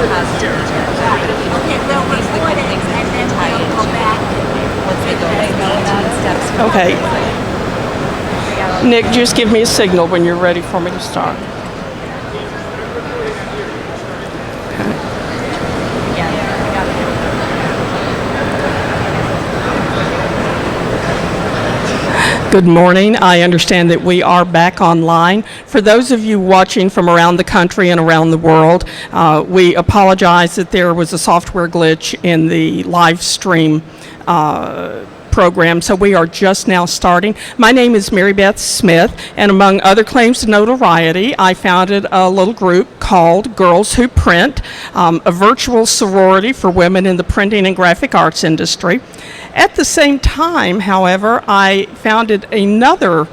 Okay, we'll record it and then we'll go back. Okay. Nick, just give me a signal when you're ready for me to start. Good morning. I understand that we are back online. For those of you watching from around the country and around the world, we apologize that there was a software glitch in the live stream program, so we are just now starting. My name is Mary Beth Smith, and among other claims to notoriety, I founded a little group called Girls Who Print, a virtual sorority for women in the printing and graphic arts industry. At the same time, however, I founded another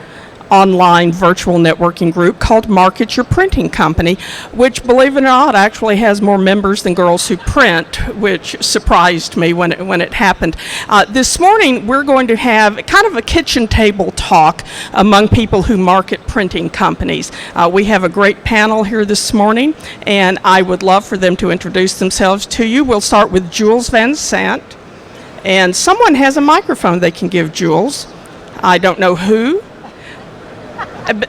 online virtual networking group called Market Your Printing Company, which, believe it or not, actually has more members than Girls Who Print, which surprised me when it happened. This morning, we're going to have kind of a kitchen table talk among people who market printing companies. We have a great panel here this morning, and I would love for them to introduce themselves to you. We'll start with Jules Van Sant, and someone has a microphone they can give Jules. I don't know who.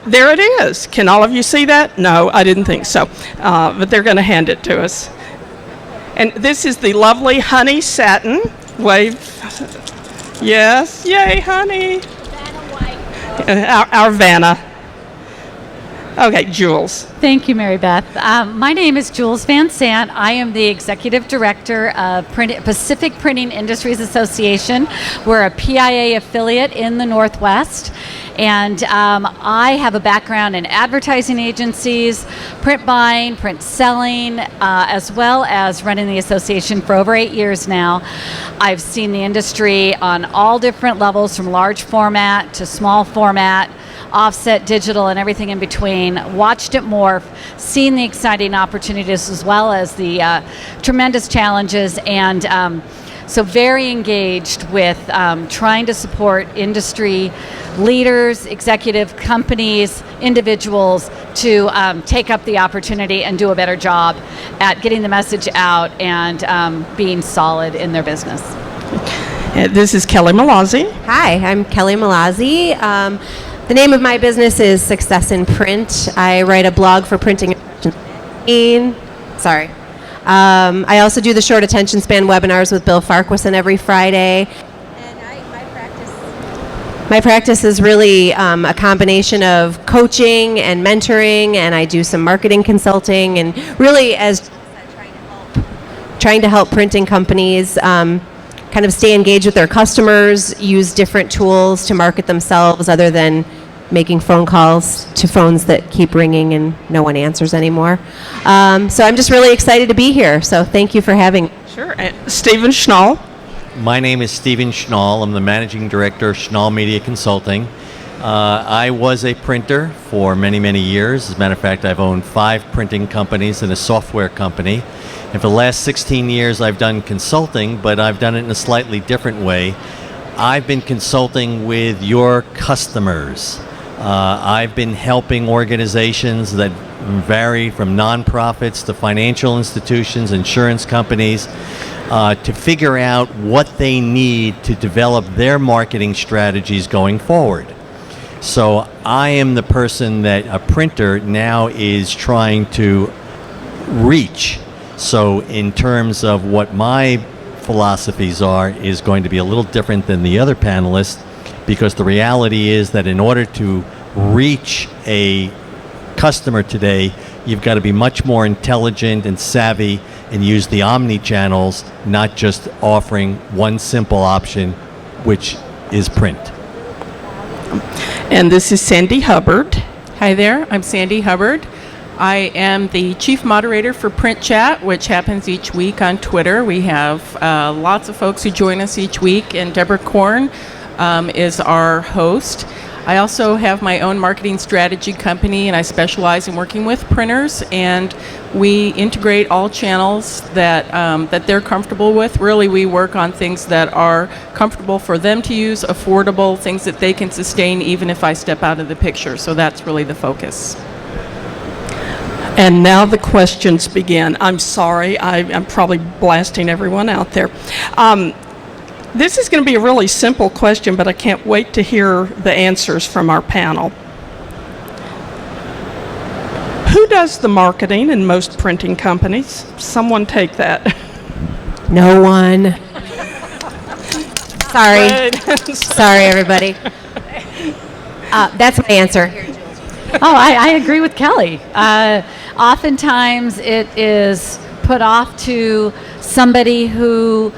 There it is. Can all of you see that? No, I didn't think so. But they're going to hand it to us. And this is the lovely Honey Satin. Wave. Yes. Yay, honey. Our Vanna. Okay, Jules. Thank you, Mary Beth. My name is Jules Van Sant. I am the Executive Director of Pacific Printing Industries Association. We're a PIA affiliate in the Northwest. And I have a background in advertising agencies, print buying, print selling, as well as running the association for over 8 years now. I've seen the industry on all different levels, from large format to small format, offset, digital, and everything in between. Watched it morph, seen the exciting opportunities as well as the tremendous challenges, and so very engaged with trying to support industry leaders, executive companies, individuals to take up the opportunity and do a better job at getting the message out and being solid in their business. This is Kelly Malazzi. Hi, I'm Kelly Malazzi. The name of my business is Success in Print. I write a blog for printing. Sorry. I also do the short attention span webinars with Bill Farquharson every Friday. And my practice is really a combination of coaching and mentoring, and I do some marketing consulting, and really as trying to help printing companies kind of stay engaged with their customers, use different tools to market themselves other than making phone calls to phones that keep ringing and no one answers anymore. So I'm just really excited to be here. So thank you for having me. Sure. Stephen Schnall. My name is Stephen Schnall. I'm the Managing Director of Schnall Media Consulting. I was a printer for many, many years. As a matter of fact, I've owned 5 printing companies and a software company. And for the last 16 years, I've done consulting, but I've done it in a slightly different way. I've been consulting with your customers. I've been helping organizations that vary from nonprofits to financial institutions, insurance companies, to figure out what they need to develop their marketing strategies going forward. So I am the person that a printer now is trying to reach. So in terms of what my philosophies are is going to be a little different than the other panelists, because the reality is that in order to reach a customer today, you've got to be much more intelligent and savvy and use the omni-channels, not just offering one simple option, which is print. And this is Sandy Hubbard. Hi there, I'm Sandy Hubbard. I am the chief moderator for Print Chat, which happens each week on Twitter. We have lots of folks who join us each week, and Deborah Korn is our host. I also have my own marketing strategy company, and I specialize in working with printers, and we integrate all channels that they're comfortable with. Really, we work on things that are comfortable for them to use, affordable, things that they can sustain even if I step out of the picture. So that's really the focus. And now the questions begin. I'm sorry, I'm probably blasting everyone out there. This is going to be a really simple question, but I can't wait to hear the answers from our panel. Who does the marketing in most printing companies? Someone take that. No one. Sorry. Sorry, everybody. That's my answer. Oh, I agree with Kelly. Oftentimes it is put off to somebody who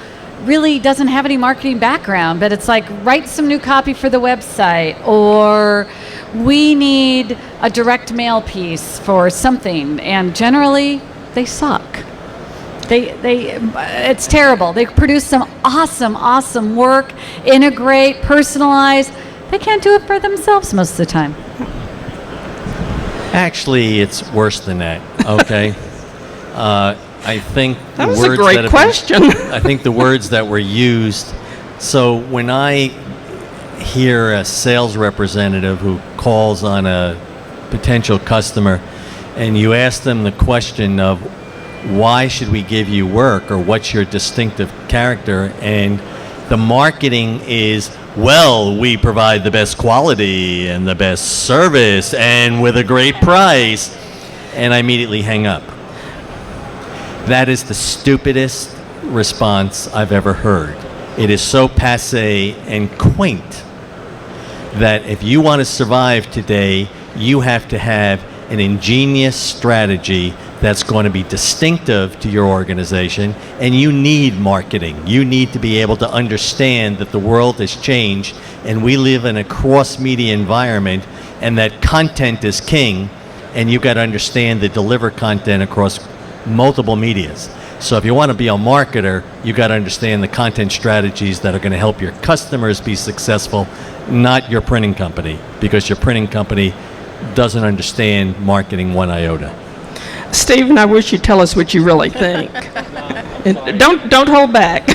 really doesn't have any marketing background, but it's like, write some new copy for the website, or we need a direct mail piece for something, and generally they suck. It's terrible. They produce some awesome work, integrate, personalize. They can't do it for themselves most of the time. Actually, it's worse than that, okay? I think That the was words a great that have question. I think the words that were used. So when I hear a sales representative who calls on a potential customer, and you ask them the question of why should we give you work, or what's your distinctive character, and the marketing is, well, we provide the best quality and the best service and with a great price, and I immediately hang up. That is the stupidest response I've ever heard. It is so passé and quaint that if you want to survive today, you have to have an ingenious strategy that's going to be distinctive to your organization, and you need marketing. You need to be able to understand that the world has changed and we live in a cross-media environment, and that content is king, and you've got to understand to deliver content across multiple medias. So if you want to be a marketer, you've got to understand the content strategies that are going to help your customers be successful, not your printing company, because your printing company doesn't understand marketing one iota. Stephen, I wish you'd tell us what you really think. And don't hold back.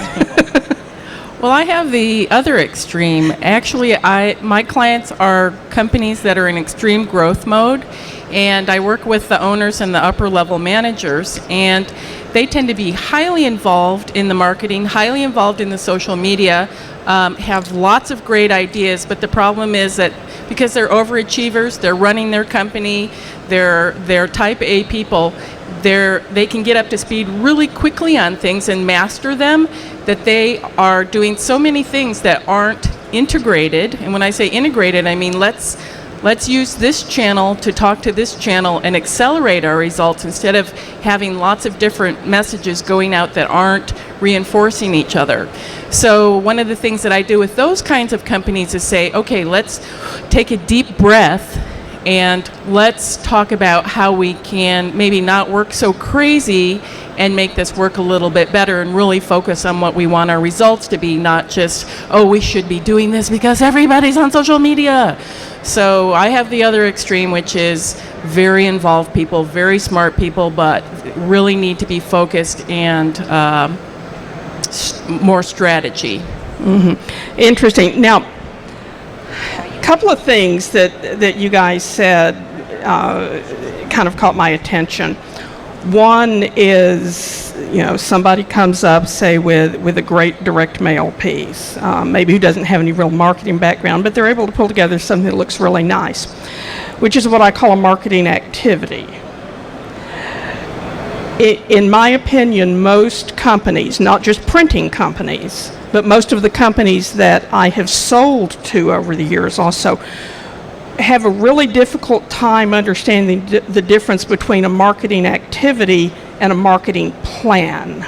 Well, I have the other extreme. Actually, my clients are companies that are in extreme growth mode, and I work with the owners and the upper level managers, and they tend to be highly involved in the marketing, highly involved in the social media, have lots of great ideas, but the problem is that because they're overachievers, they're running their company, they're type A people, they can get up to speed really quickly on things and master them, that they are doing so many things that aren't integrated. And when I say integrated, I mean let's use this channel to talk to this channel and accelerate our results, instead of having lots of different messages going out that aren't reinforcing each other. So one of the things that I do with those kinds of companies is say, okay, let's take a deep breath and let's talk about how we can maybe not work so crazy and make this work a little bit better, and really focus on what we want our results to be, not just, oh, we should be doing this because everybody's on social media. So I have the other extreme, which is very involved people, very smart people, but really need to be focused and more strategy. Mm-hmm. Interesting. Now, a couple of things that you guys said kind of caught my attention. One is, somebody comes up, say, with a great direct mail piece, maybe who doesn't have any real marketing background, but they're able to pull together something that looks really nice, which is what I call a marketing activity. In my opinion, most companies, not just printing companies, but most of the companies that I have sold to over the years also, have a really difficult time understanding the difference between a marketing activity and a marketing plan.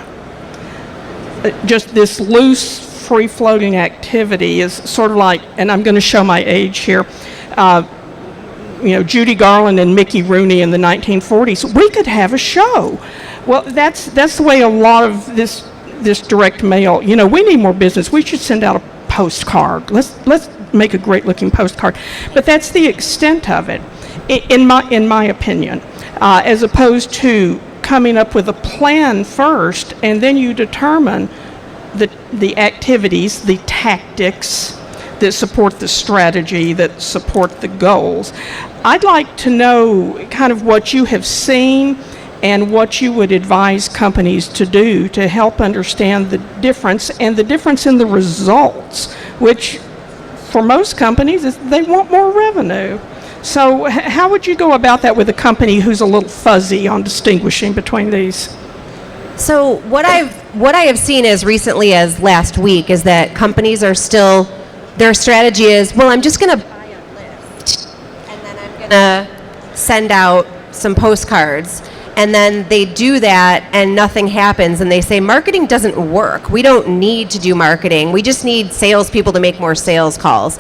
Just this loose, free-floating activity is sort of like, and I'm going to show my age here, Judy Garland and Mickey Rooney in the 1940s. We could have a show. Well, that's the way a lot of this direct mail, we need more business. We should send out a postcard. Let's make a great looking postcard. But that's the extent of it, in my opinion, as opposed to coming up with a plan first, and then you determine the activities, the tactics, that support the strategy, that support the goals. I'd like to know kind of what you have seen and what you would advise companies to do to help understand the difference and the difference in the results, which for most companies is they want more revenue. So how would you go about that with a company who's a little fuzzy on distinguishing between these? So what I have seen as recently as last week is that companies are still, their strategy is, well, I'm just going to buy a list and then I'm going to send out some postcards. And then they do that and nothing happens, and they say marketing doesn't work. We don't need to do marketing. We just need salespeople to make more sales calls.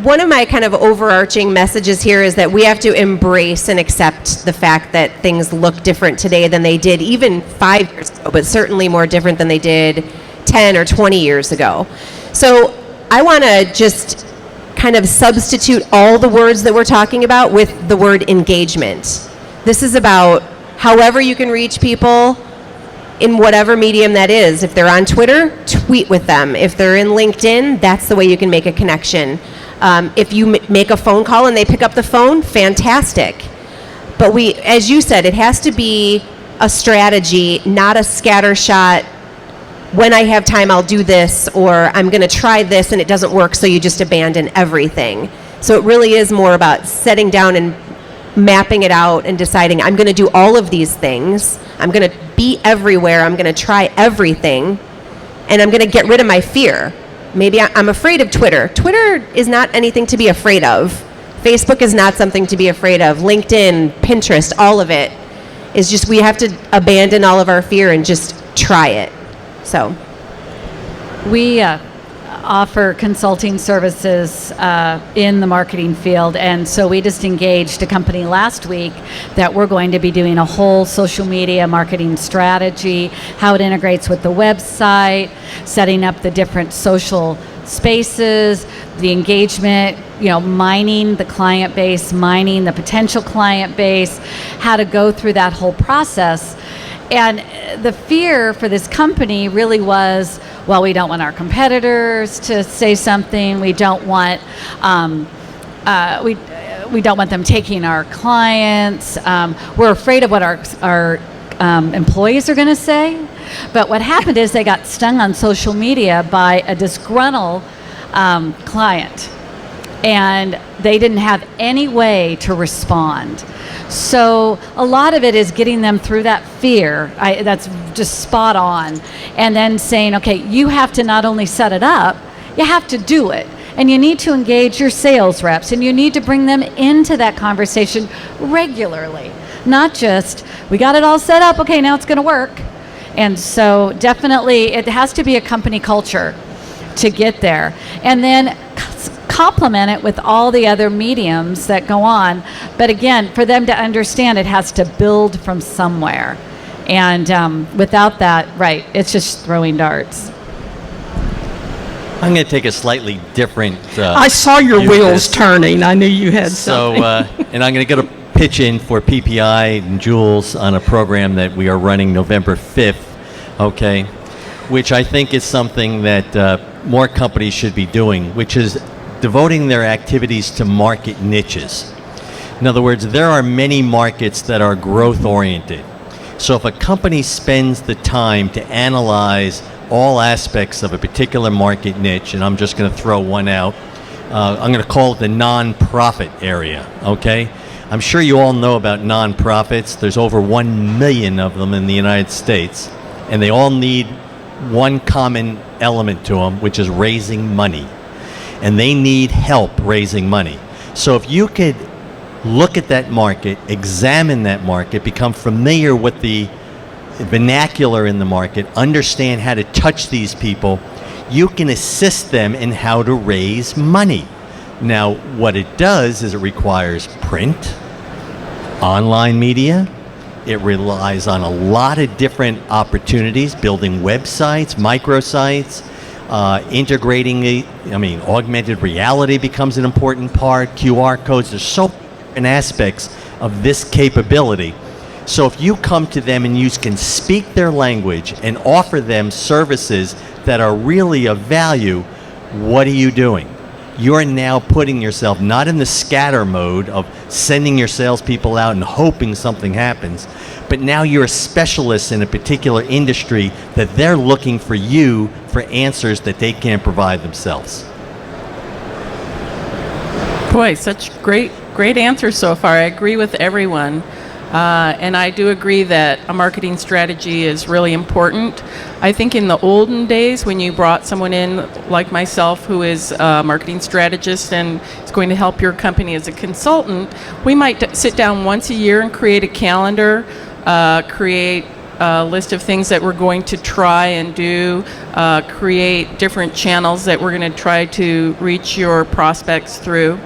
One of my kind of overarching messages here is that we have to embrace and accept the fact that things look different today than they did even 5 years ago, but certainly more different than they did 10 or 20 years ago. So I want to just kind of substitute all the words that we're talking about with the word engagement. This is about however you can reach people in whatever medium that is. If they're on Twitter, tweet with them. If they're in LinkedIn, that's the way you can make a connection. If you make a phone call and they pick up the phone, fantastic. But as you said, it has to be a strategy, not a scattershot. When I have time, I'll do this, or I'm going to try this and it doesn't work, so you just abandon everything. So it really is more about setting down and mapping it out and deciding, I'm going to do all of these things. I'm going to be everywhere. I'm going to try everything. And I'm going to get rid of my fear. Maybe I'm afraid of Twitter. Twitter is not anything to be afraid of. Facebook is not something to be afraid of. LinkedIn, Pinterest, all of it is just, we have to abandon all of our fear and just try it. So We offer consulting services in the marketing field, and so we just engaged a company last week that we're going to be doing a whole social media marketing strategy, how it integrates with the website, setting up the different social spaces, the engagement, mining the client base, mining the potential client base, how to go through that whole process. And the fear for this company really was, well, we don't want our competitors to say something. We don't want we don't want them taking our clients. We're afraid of what our employees are going to say. But what happened is they got stung on social media by a disgruntled client, and they didn't have any way to respond. So a lot of it is getting them through that fear. That's just spot on. And then saying, okay, you have to not only set it up, you have to do it. And you need to engage your sales reps, and you need to bring them into that conversation regularly. Not just, we got it all set up, okay, now it's going to work. And so definitely it has to be a company culture to get there. And then complement it with all the other mediums that go on. But again, for them to understand, it has to build from somewhere. And without that, right, it's just throwing darts. I'm going to take a slightly different. I saw your view of wheels this. turning. I knew you had So, something. and I'm going to get a pitch in for PPI and Jules on a program that we are running November 5th, okay, which I think is something that more companies should be doing, which is devoting their activities to market niches. In other words, there are many markets that are growth oriented. So if a company spends the time to analyze all aspects of a particular market niche, and I'm just going to throw one out, I'm going to call it the nonprofit area, okay? I'm sure you all know about nonprofits. There's over 1 million of them in the United States, and they all need one common element to them, which is raising money. And they need help raising money. So if you could look at that market, examine that market, become familiar with the vernacular in the market, understand how to touch these people, you can assist them in how to raise money. Now, what it does is it requires print, online media. It relies on a lot of different opportunities, building websites, microsites, integrating augmented reality becomes an important part, QR codes. There's so many different aspects of this capability. So if you come to them and you can speak their language and offer them services that are really of value, what are you doing? You're now putting yourself not in the scatter mode of sending your salespeople out and hoping something happens, but now you're a specialist in a particular industry that they're looking for you for answers that they can't provide themselves. Boy, such great answers so far. I agree with everyone. And I do agree that a marketing strategy is really important. I think in the olden days, when you brought someone in like myself who is a marketing strategist and is going to help your company as a consultant, we might sit down once a year and create a calendar, create a list of things that we're going to try and do, create different channels that we're going to try to reach your prospects through.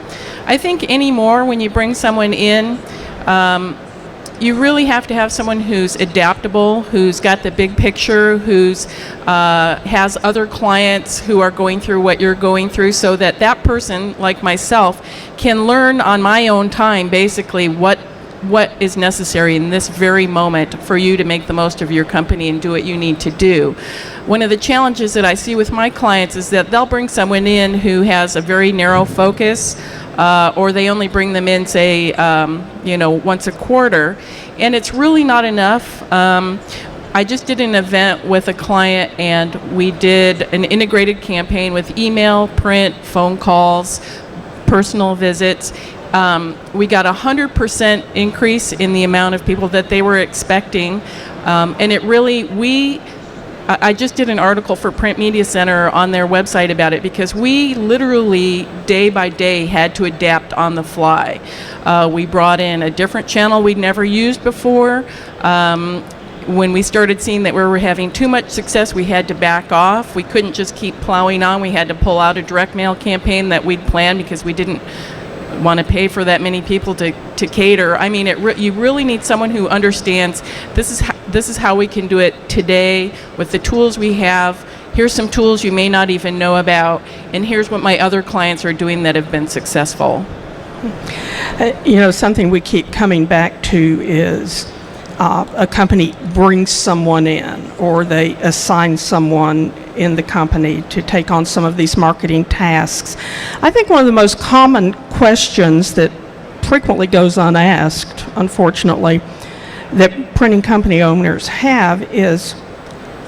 I think anymore, when you bring someone in, you really have to have someone who's adaptable, who's got the big picture, who's has other clients who are going through what you're going through, so that that person, like myself, can learn on my own time basically what is necessary in this very moment for you to make the most of your company and do what you need to do. One of the challenges that I see with my clients is that they'll bring someone in who has a very narrow focus, or they only bring them in, say, once a quarter, and it's really not enough. I just did an event with a client, and we did an integrated campaign with email, print, phone calls, personal visits. We got 100% increase in the amount of people that they were expecting, and it really, I just did an article for Print Media Center on their website about it, because we literally day by day had to adapt on the fly. We brought in a different channel we'd never used before. When we started seeing that we were having too much success, we had to back off. We couldn't just keep plowing on. We had to pull out a direct mail campaign that we'd planned because we didn't want to pay for that many people to cater. I mean, you really need someone who understands this is how we can do it today with the tools we have. Here's some tools you may not even know about, and here's what my other clients are doing that have been successful. Something we keep coming back to is a company brings someone in, or they assign someone in the company to take on some of these marketing tasks. I think one of the most common questions that frequently goes unasked, unfortunately, that printing company owners have is,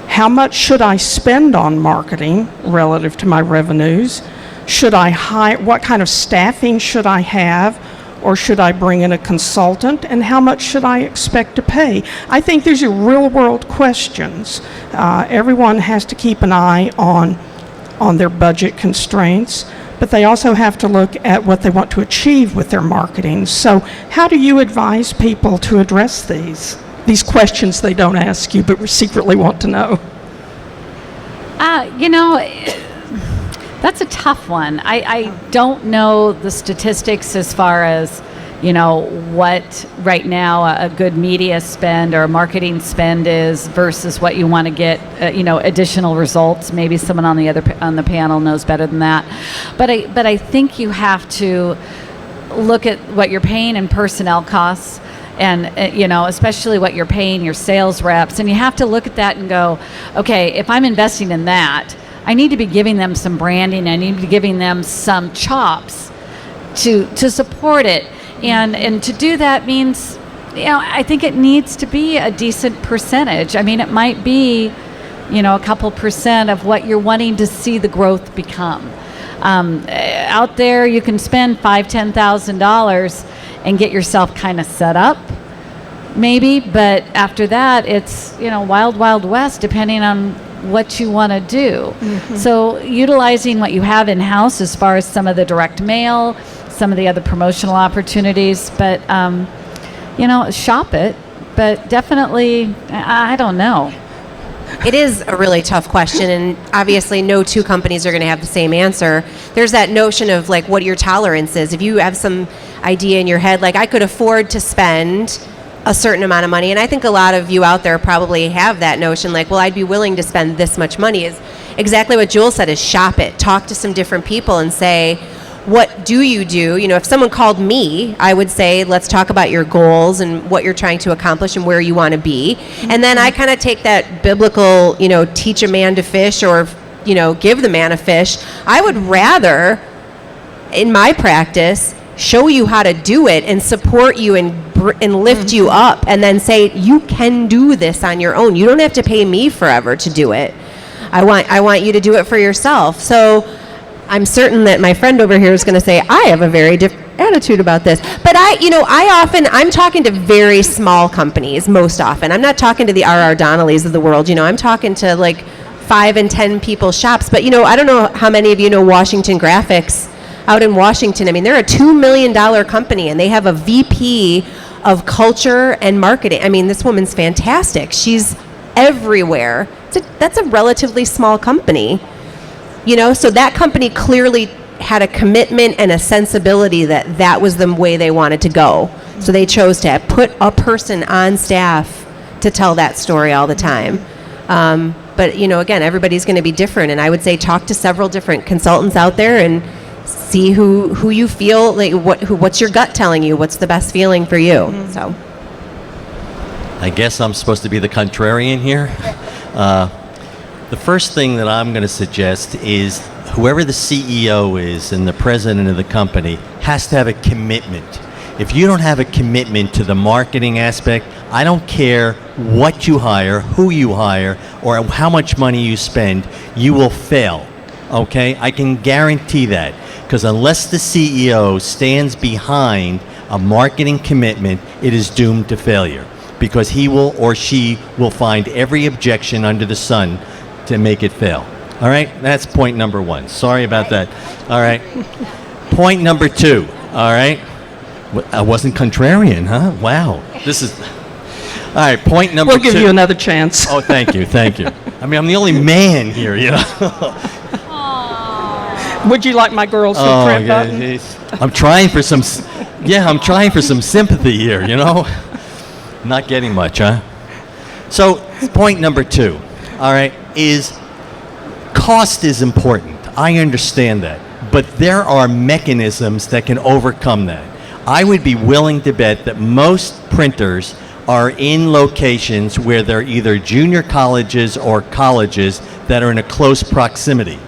how much should I spend on marketing relative to my revenues? Should I hire, what kind of staffing should I have? Or should I bring in a consultant? And how much should I expect to pay? I think these are real world questions. Everyone has to keep an eye on their budget constraints, but they also have to look at what they want to achieve with their marketing. So how do you advise people to address these questions they don't ask you but secretly want to know? That's a tough one. I don't know the statistics as far as, what right now a good media spend or a marketing spend is versus what you want to get, additional results. Maybe someone on the panel knows better than that. But I think you have to look at what you're paying in personnel costs, and especially what you're paying your sales reps, and you have to look at that and go, okay, if I'm investing in that, I need to be giving them some branding. I need to be giving them some chops to support it, and to do that means, I think it needs to be a decent percentage. I mean, it might be, a couple percent of what you're wanting to see the growth become. Out there, you can spend $5,000-$10,000 and get yourself kind of set up, maybe, but after that, it's wild, wild west, depending on what you want to do. Mm-hmm. So utilizing what you have in-house as far as some of the direct mail, some of the other promotional opportunities, but shop it, but definitely, I don't know. It is a really tough question, and obviously no two companies are going to have the same answer. There's that notion of like what your tolerance is. If you have some idea in your head, like I could afford to spend a certain amount of money, and I think a lot of you out there probably have that notion, like, well, I'd be willing to spend this much money. Is exactly what Jules said, is shop it. Talk to some different people and say, what do you do? If someone called me, I would say, let's talk about your goals and what you're trying to accomplish and where you want to be. Mm-hmm. And then I kind of take that biblical, teach a man to fish, or give the man a fish. I would rather, in my practice, show you how to do it and support you and lift you up, and then say you can do this on your own. You don't have to pay me forever to do it. I want you to do it for yourself. So I'm certain that my friend over here is going to say I have a very different attitude about this. But I'm talking to very small companies most often. I'm not talking to the R.R. Donnellys of the world. I'm talking to like 5 and 10 people shops. But I don't know how many of you know Washington Graphics out in Washington. I mean, they're a $2 million company, and they have a VP of culture and marketing. I mean, this woman's fantastic. She's everywhere. That's a relatively small company, so that company clearly had a commitment and a sensibility that was the way they wanted to go. So they chose to put a person on staff to tell that story all the time. But again, everybody's going to be different, and I would say talk to several different consultants out there and see who you feel like what's your gut telling you, what's the best feeling for you. So I guess I'm supposed to be the contrarian here. The first thing that I'm going to suggest is whoever the CEO is and the president of the company has to have a commitment. If you don't have a commitment to the marketing aspect, I don't care what you hire, who you hire, or how much money you spend, you will fail. Okay? I can guarantee that. Because unless the CEO stands behind a marketing commitment, it is doomed to failure. Because he will or she will find every objection under the sun to make it fail. All right? That's point number 1. Sorry about that. All right? Point number 2. All right? I wasn't contrarian, huh? Wow. This is... All right, point number 2. We'll give you another chance. Oh, thank you. I mean, I'm the only man here, Would you like my girls to print button? I'm trying for some sympathy here, Not getting much, huh? So, point number 2, all right, is cost is important. I understand that. But there are mechanisms that can overcome that. I would be willing to bet that most printers are in locations where they're either junior colleges or colleges that are in a close proximity.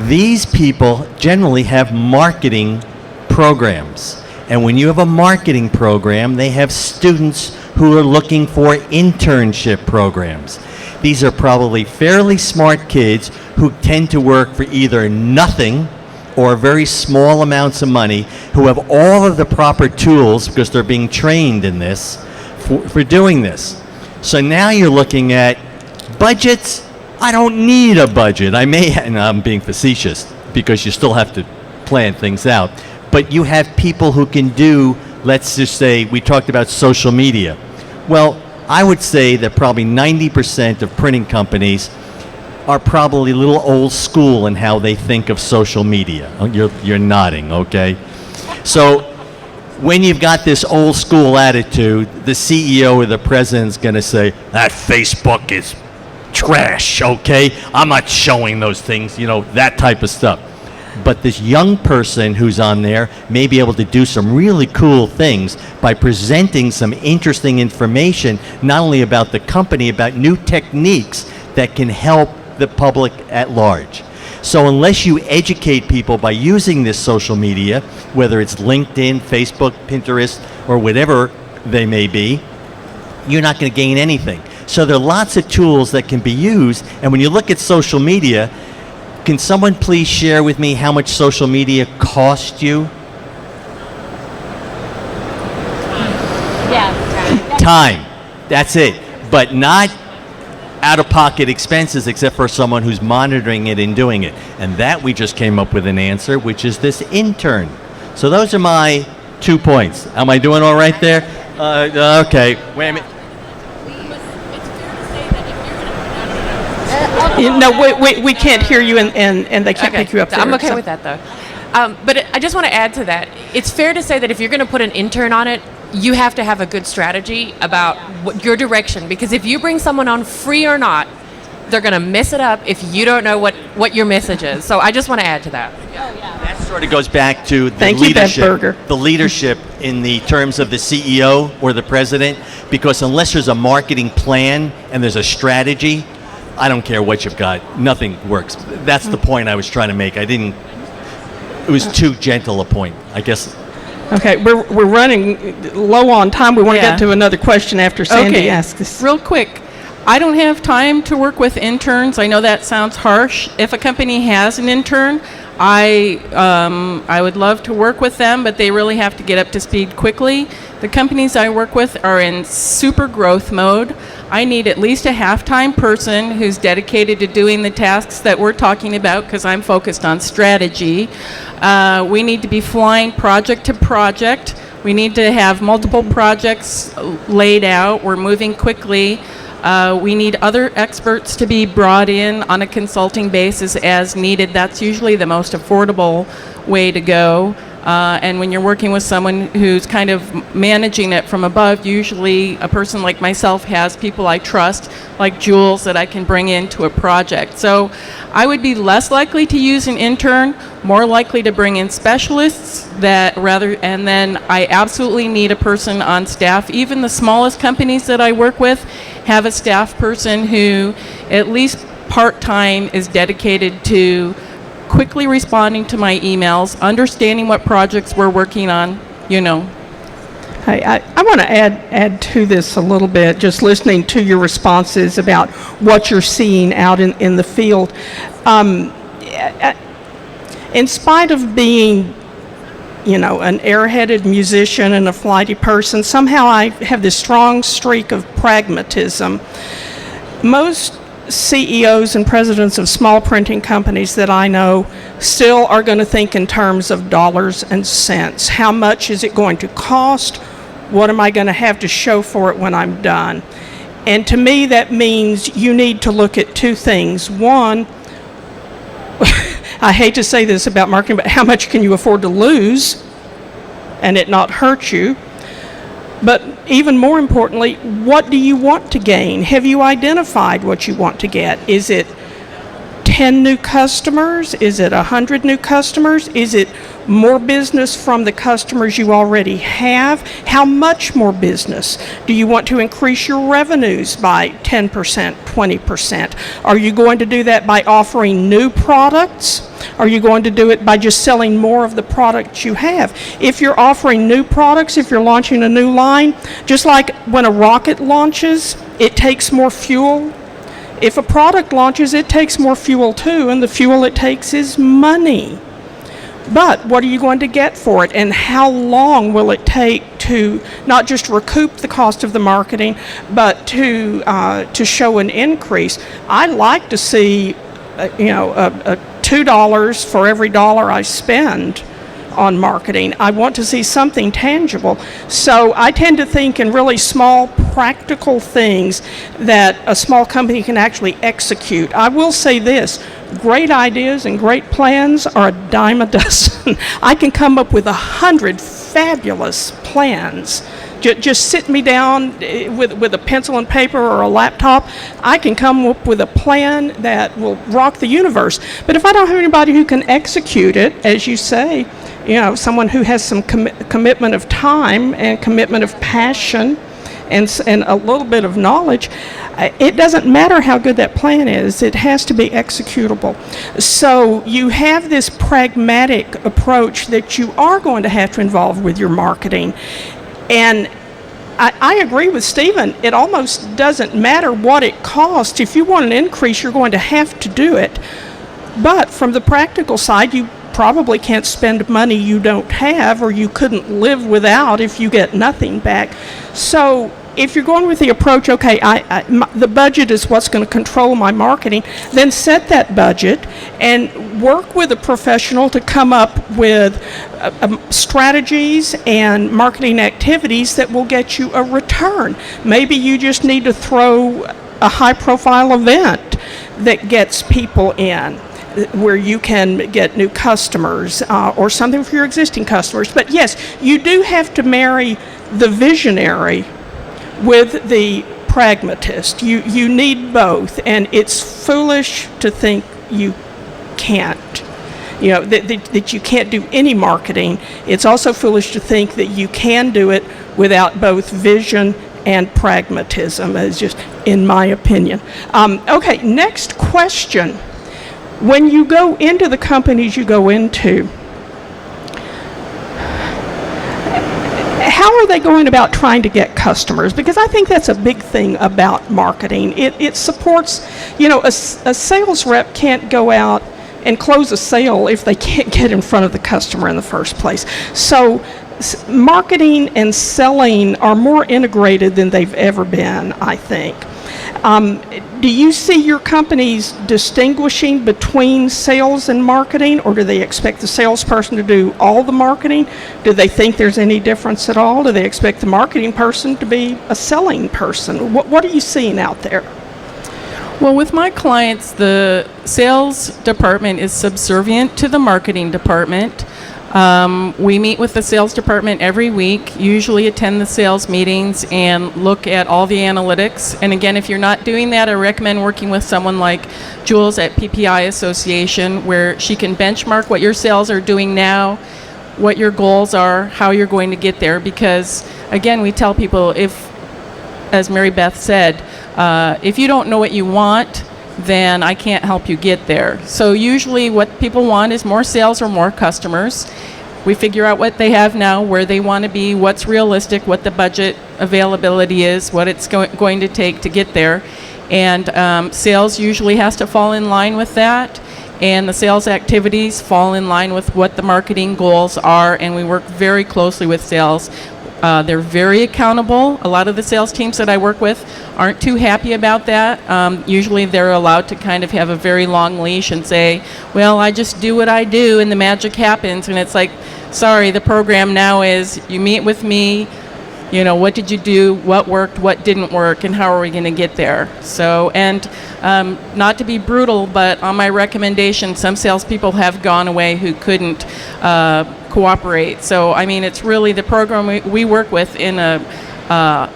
These people generally have marketing programs. And when you have a marketing program, they have students who are looking for internship programs. These are probably fairly smart kids who tend to work for either nothing or very small amounts of money, who have all of the proper tools because they're being trained in this for doing this. So now you're looking at budgets. I don't need a budget. And I'm being facetious because you still have to plan things out. But you have people who can do, let's just say, we talked about social media. Well, I would say that probably 90% of printing companies are probably a little old school in how they think of social media. You're nodding, okay? So when you've got this old school attitude, the CEO or the president's going to say, that Facebook is trash, okay? I'm not showing those things, that type of stuff. But this young person who's on there may be able to do some really cool things by presenting some interesting information, not only about the company, about new techniques that can help the public at large. So unless you educate people by using this social media, whether it's LinkedIn, Facebook, Pinterest, or whatever they may be, you're not going to gain anything. So there are lots of tools that can be used. And when you look at social media, can someone please share with me how much social media cost you? Yeah. Time. That's it. But not out-of-pocket expenses except for someone who's monitoring it and doing it. And that we just came up with an answer, which is this intern. So those are my 2 points. Am I doing all right there? Okay. Wait a minute. No, we can't hear you, and they can't pick you up there. I'm okay with that, though. But I just want to add to that. It's fair to say that if you're going to put an intern on it, you have to have a good strategy about your direction. Because if you bring someone on free or not, they're going to mess it up if you don't know what your message is. So I just want to add to that. That sort of goes back to the Thank you, leadership. Bev Berger. The leadership in the terms of the CEO or the president, because unless there's a marketing plan and there's a strategy, I don't care what you've got, nothing works. That's the point I was trying to make. It was too gentle a point, I guess. Okay, we're running low on time. We want to Yeah. get to another question after Sandy asks this. Real quick, I don't have time to work with interns. I know that sounds harsh. If a company has an intern, I would love to work with them, but they really have to get up to speed quickly. The companies I work with are in super growth mode. I need at least a half-time person who's dedicated to doing the tasks that we're talking about because I'm focused on strategy. We need to be flying project to project. We need to have multiple projects laid out. We're moving quickly. We need other experts to be brought in on a consulting basis as needed. That's usually the most affordable way to go. And when you're working with someone who's kind of managing it from above, usually a person like myself has people I trust, like Jules, that I can bring into a project. So I would be less likely to use an intern, more likely to bring in specialists and then I absolutely need a person on staff. Even the smallest companies that I work with have a staff person who at least part-time is dedicated to quickly responding to my emails, understanding what projects we're working on, I want to add to this a little bit, just listening to your responses about what you're seeing out in the field. In spite of being, an airheaded musician and a flighty person, somehow I have this strong streak of pragmatism. Most CEOs and presidents of small printing companies that I know still are going to think in terms of dollars and cents. How much is it going to cost? What am I going to have to show for it when I'm done? And to me, that means you need to look at two things. One, I hate to say this about marketing, but how much can you afford to lose and it not hurt you? But even more importantly, what do you want to gain? Have you identified what you want to get? Is it 10 new customers? Is it 100 new customers? Is it more business from the customers you already have? How much more business? Do you want to increase your revenues by 10%, 20%? Are you going to do that by offering new products? Are you going to do it by just selling more of the products you have? If you're offering new products, if you're launching a new line, just like when a rocket launches, it takes more fuel. If a product launches, it takes more fuel too, and the fuel it takes is money. But what are you going to get for it, and how long will it take to not just recoup the cost of the marketing, but to show an increase? I like to see, $2 for every dollar I spend on marketing. I want to see something tangible. So I tend to think in really small, practical things that a small company can actually execute. I will say this, great ideas and great plans are a dime a dozen. I can come up with 100 fabulous plans. Just sit me down with a pencil and paper or a laptop. I can come up with a plan that will rock the universe. But if I don't have anybody who can execute it, as you say, someone who has some commitment of time and commitment of passion and a little bit of knowledge, it doesn't matter how good that plan is. It has to be executable. So you have this pragmatic approach that you are going to have to involve with your marketing. And I agree with Stephen. It almost doesn't matter what it costs. If you want an increase, you're going to have to do it. But from the practical side, you probably can't spend money you don't have or you couldn't live without if you get nothing back. So if you're going with the approach, okay, the budget is what's going to control my marketing, then set that budget and work with a professional to come up with strategies and marketing activities that will get you a return. Maybe you just need to throw a high-profile event that gets people in, where you can get new customers or something for your existing customers. But yes, you do have to marry the visionary with the pragmatist. You need both, and it's foolish to think you can't. That you can't do any marketing. It's also foolish to think that you can do it without both vision and pragmatism, is just in my opinion. Okay, next question. When you go into the companies you go into, how are they going about trying to get customers? Because I think that's a big thing about marketing. It supports, a sales rep can't go out and close a sale if they can't get in front of the customer in the first place. So marketing and selling are more integrated than they've ever been, I think. Do you see your companies distinguishing between sales and marketing, or do they expect the salesperson to do all the marketing? Do they think there's any difference at all? Do they expect the marketing person to be a selling person? What are you seeing out there? Well, with my clients, the sales department is subservient to the marketing department. We meet with the sales department every week, usually attend the sales meetings and look at all the analytics. And again, if you're not doing that, I recommend working with someone like Jules at PPI Association, where she can benchmark what your sales are doing now, what your goals are, how you're going to get there. Because again, we tell people, if, as Mary Beth said, if you don't know what you want, then I can't help you get there. So usually what people want is more sales or more customers. We figure out what they have now, where they want to be, what's realistic, what the budget availability is, what it's going to take to get there. And sales usually has to fall in line with that. And the sales activities fall in line with what the marketing goals are. And we work very closely with sales. They're very accountable. A lot of the sales teams that I work with aren't too happy about that. Usually they're allowed to kind of have a very long leash and say, well, I just do what I do and the magic happens. And it's like, sorry, the program now is you meet with me, what did you do, what worked, what didn't work, and how are we going to get there? So, and not to be brutal, but on my recommendation, some salespeople have gone away who couldn't cooperate. So, I mean, it's really the program we work with in a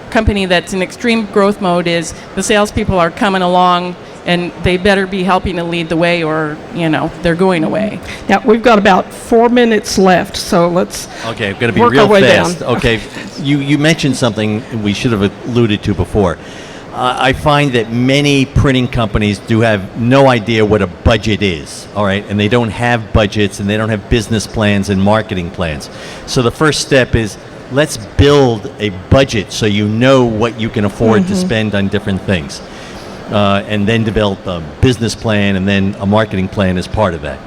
company that's in extreme growth mode is the salespeople are coming along and they better be helping to lead the way or, they're going away. Now, we've got about 4 minutes left, so let's Okay, I'm going to be work real our way fast. down. Okay, you mentioned something we should have alluded to before. I find that many printing companies do have no idea what a budget is, all right? And they don't have budgets and they don't have business plans and marketing plans. So the first step is let's build a budget so you know what you can afford to spend on different things. And then develop a business plan and then a marketing plan as part of that.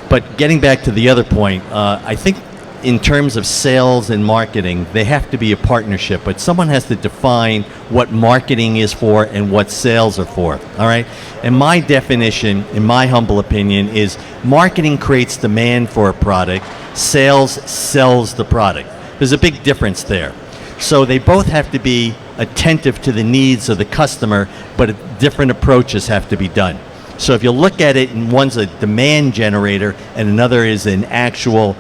But getting back to the other point, I think in terms of sales and marketing, they have to be a partnership, but someone has to define what marketing is for and what sales are for, all right? And my definition, in my humble opinion, is marketing creates demand for a product, sales sells the product. There's a big difference there. So they both have to be attentive to the needs of the customer, but different approaches have to be done. So if you look at it, and one's a demand generator and another is an actual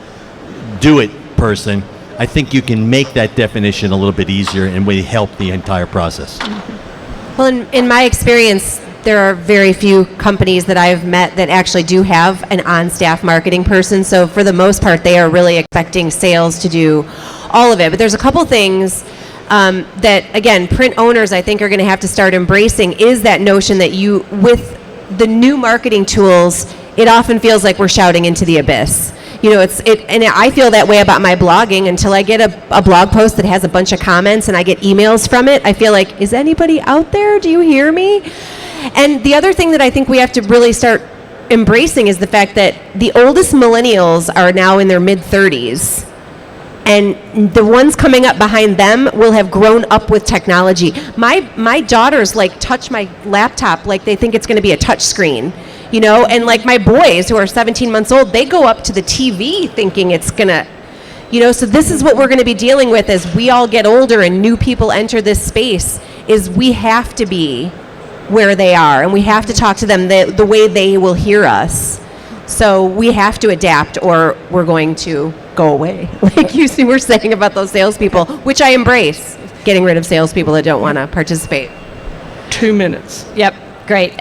do-it person, I think you can make that definition a little bit easier and will help the entire process. Well, in my experience, there are very few companies that I've met that actually do have an on-staff marketing person. So for the most part, they are really expecting sales to do all of it. But there's a couple things that, again, print owners, I think, are going to have to start embracing is that notion that with the new marketing tools, it often feels like we're shouting into the abyss. And I feel that way about my blogging until I get a blog post that has a bunch of comments and I get emails from it. I feel like, is anybody out there? Do you hear me? And the other thing that I think we have to really start embracing is the fact that the oldest millennials are now in their mid-30s. And the ones coming up behind them will have grown up with technology. My daughters touch my laptop like they think it's going to be a touch screen. And my boys who are 17 months old, they go up to the TV thinking it's gonna, so this is what we're gonna be dealing with as we all get older and new people enter this space, is we have to be where they are and we have to talk to them the way they will hear us. So we have to adapt or we're going to go away. Like you were saying about those salespeople, which I embrace, getting rid of salespeople that don't want to participate. 2 minutes. Yep, great.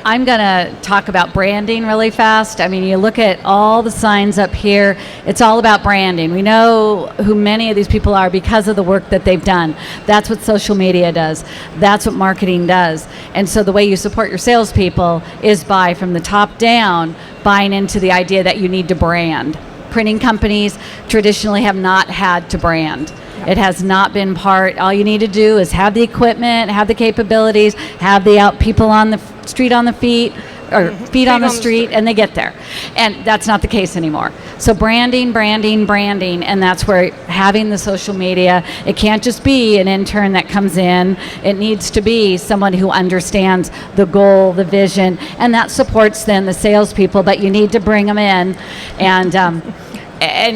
I'm going to talk about branding really fast. I mean, you look at all the signs up here, it's all about branding. We know who many of these people are because of the work that they've done. That's what social media does. That's what marketing does. And so the way you support your salespeople is by, from the top down, buying into the idea that you need to brand. Printing companies traditionally have not had to brand. It has not been part. All you need to do is have the equipment, have the capabilities, have the people on the street on the feet, or feet on the street, and they get there. And that's not the case anymore. So branding, branding, branding, and that's where having the social media, it can't just be an intern that comes in. It needs to be someone who understands the goal, the vision, and that supports then the salespeople, but you need to bring them in and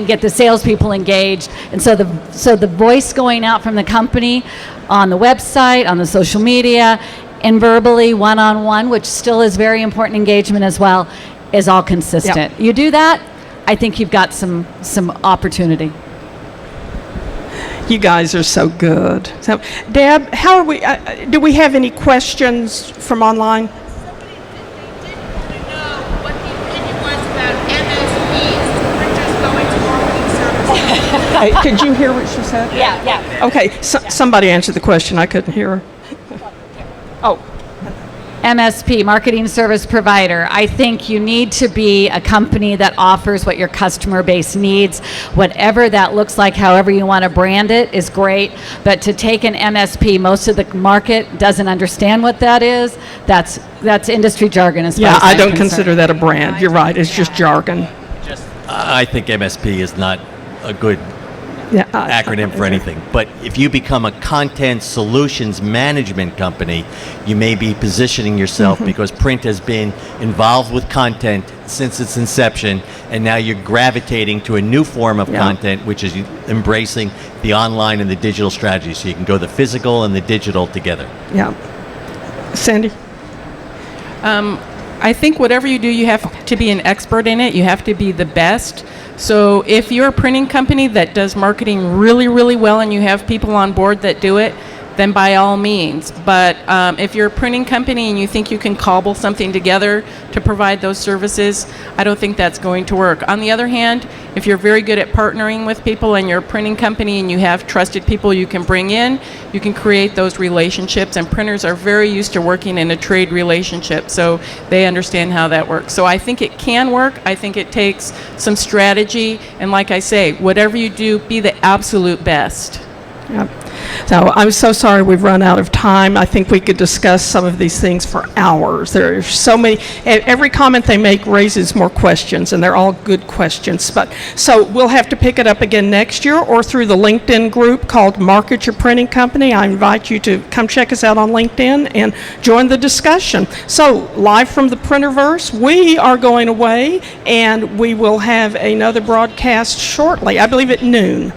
get the salespeople engaged. And so the voice going out from the company on the website, on the social media, and verbally, one-on-one, which still is very important engagement as well, is all consistent. Yep. You do that, I think you've got some opportunity. You guys are so good. So, Deb, how are we? Do we have any questions from online? Hey, could you hear what she said? Yeah. Okay, somebody answered the question. I couldn't hear her. Oh. MSP, marketing service provider. I think you need to be a company that offers what your customer base needs. Whatever that looks like, however you want to brand it, is great. But to take an MSP, most of the market doesn't understand what that is. That's industry jargon as far as I I'm don't concerned. consider that a brand. You're right. It's just jargon. I think MSP is not a good Yeah, acronym for anything. But if you become a content solutions management company, you may be positioning yourself because print has been involved with content since its inception, and now you're gravitating to a new form of content, which is embracing the online and the digital strategy. So you can go the physical and the digital together. Yeah. Sandy? I think whatever you do, you have to be an expert in it. You have to be the best. So if you're a printing company that does marketing really, really well and you have people on board that do it, then by all means. But if you're a printing company and you think you can cobble something together to provide those services, I don't think that's going to work. On the other hand, if you're very good at partnering with people and you're a printing company and you have trusted people you can bring in, you can create those relationships, and printers are very used to working in a trade relationship, so they understand how that works. So I think it can work. I think it takes some strategy, and like I say, whatever you do, be the absolute best. Yep. So I'm so sorry we've run out of time. I think we could discuss some of these things for hours. There are so many. Every comment they make raises more questions, and they're all good questions. But so we'll have to pick it up again next year or through the LinkedIn group called Market Your Printing Company. I invite you to come check us out on LinkedIn and join the discussion. So live from the Printerverse, we are going away, and we will have another broadcast shortly, I believe at noon.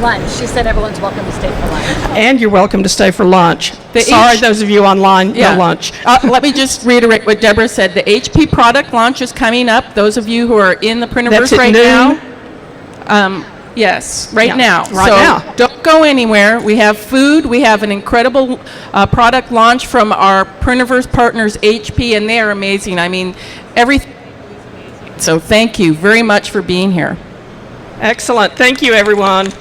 Lunch. She said everyone's welcome to stay for lunch. And you're welcome to stay for lunch. Sorry, those of you online, no lunch. Let me just reiterate what Deborah said. The HP product launch is coming up. Those of you who are in the Printerverse right now. Yes, right now. Right now. Don't go anywhere. We have food. We have an incredible product launch from our Printerverse partners, HP, and they are amazing. I mean, everything. So thank you very much for being here. Excellent. Thank you, everyone.